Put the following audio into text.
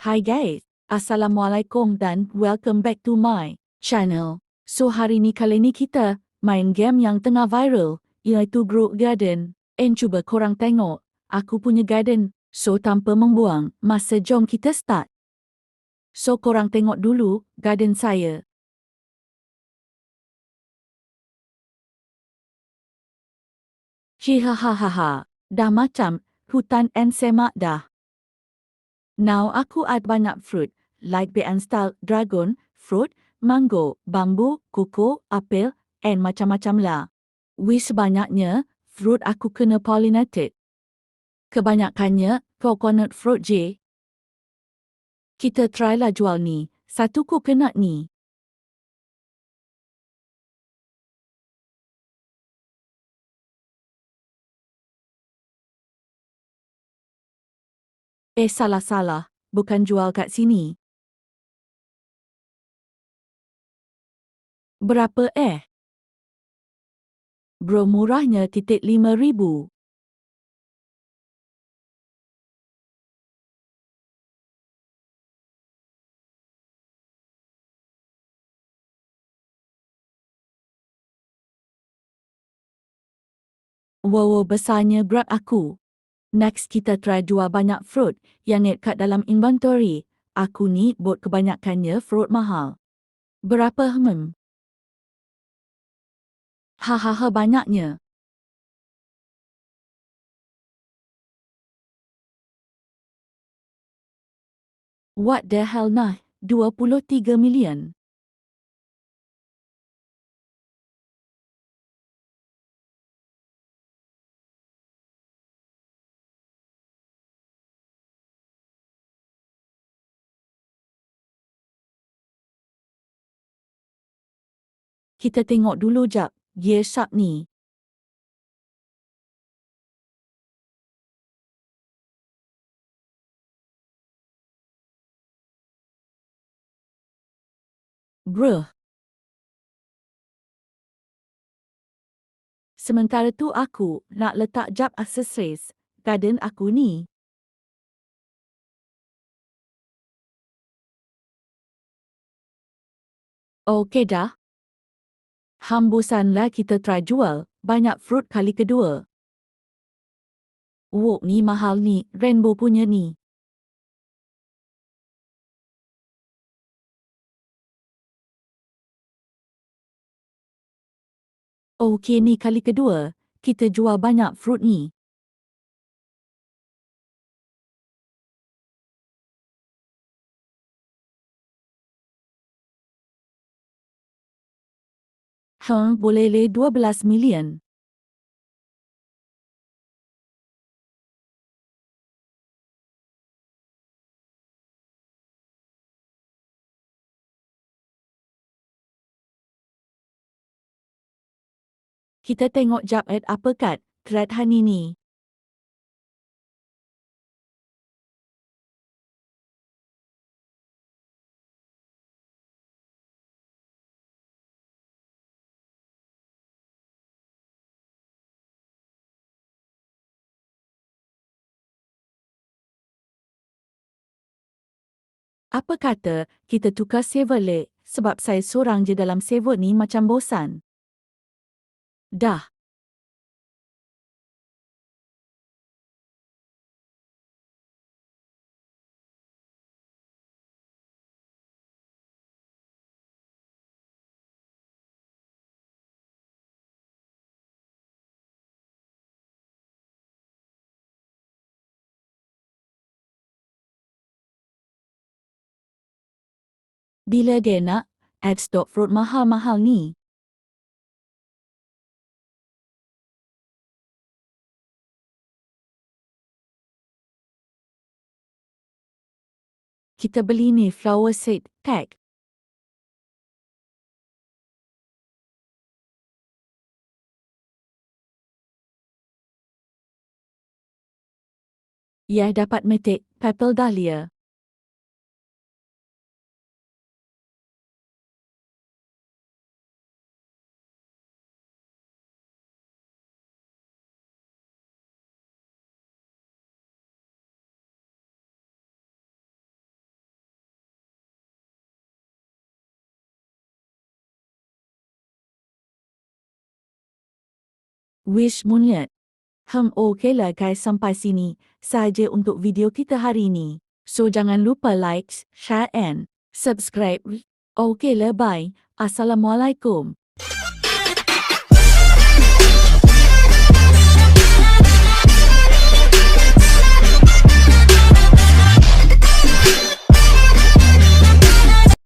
Hi guys, Assalamualaikum dan welcome back to my channel. So hari ni kali ni kita main game yang tengah viral, iaitu Group Garden. Cuba korang tengok, aku punya garden. So tanpa membuang masa, jom kita start. So korang tengok dulu garden saya. Hihahaha, dah macam hutan and semak dah. Now aku add banyak fruit, like style dragon, fruit, mango, bambu, koko, apel, and macam-macam lah. Wis banyaknya, fruit aku kena pollinated. Kebanyakannya, coconut fruit je. Kita try lah jual ni, satu coconut ni. Salah-salah, bukan jual kat sini. Berapa Bro, murahnya $5,000. Wow, besarnya berat aku. Next kita try jual banyak fruit yang net kat dalam inventory. Aku ni buat kebanyakannya fruit mahal. Berapa Hahaha, banyaknya. What the hell nah, 23 million. Kita tengok dulu jap, gear shark ni. Bruh. Sementara tu aku nak letak jap aksesoris garden aku ni. Okey dah. Hambusanlah kita try jual banyak fruit kali kedua. Wok ni mahal ni, rainbow punya ni. Okey ni kali kedua, kita jual banyak fruit ni. Boleh le 12 million. Kita tengok jap apa kat thread honey ni. Apa kata kita tukar saver le, sebab saya seorang je dalam saver ni macam bosan. Dah. Bila dia nak add stock fruit mahal-mahal ni? Kita beli ni flower seed tag. Ya, dapat metik purple dahlia. Wish Moonlet. Okey lah guys, sampai sini saja untuk video kita hari ini. So jangan lupa like, share and subscribe. Okey lah, bye. Assalamualaikum.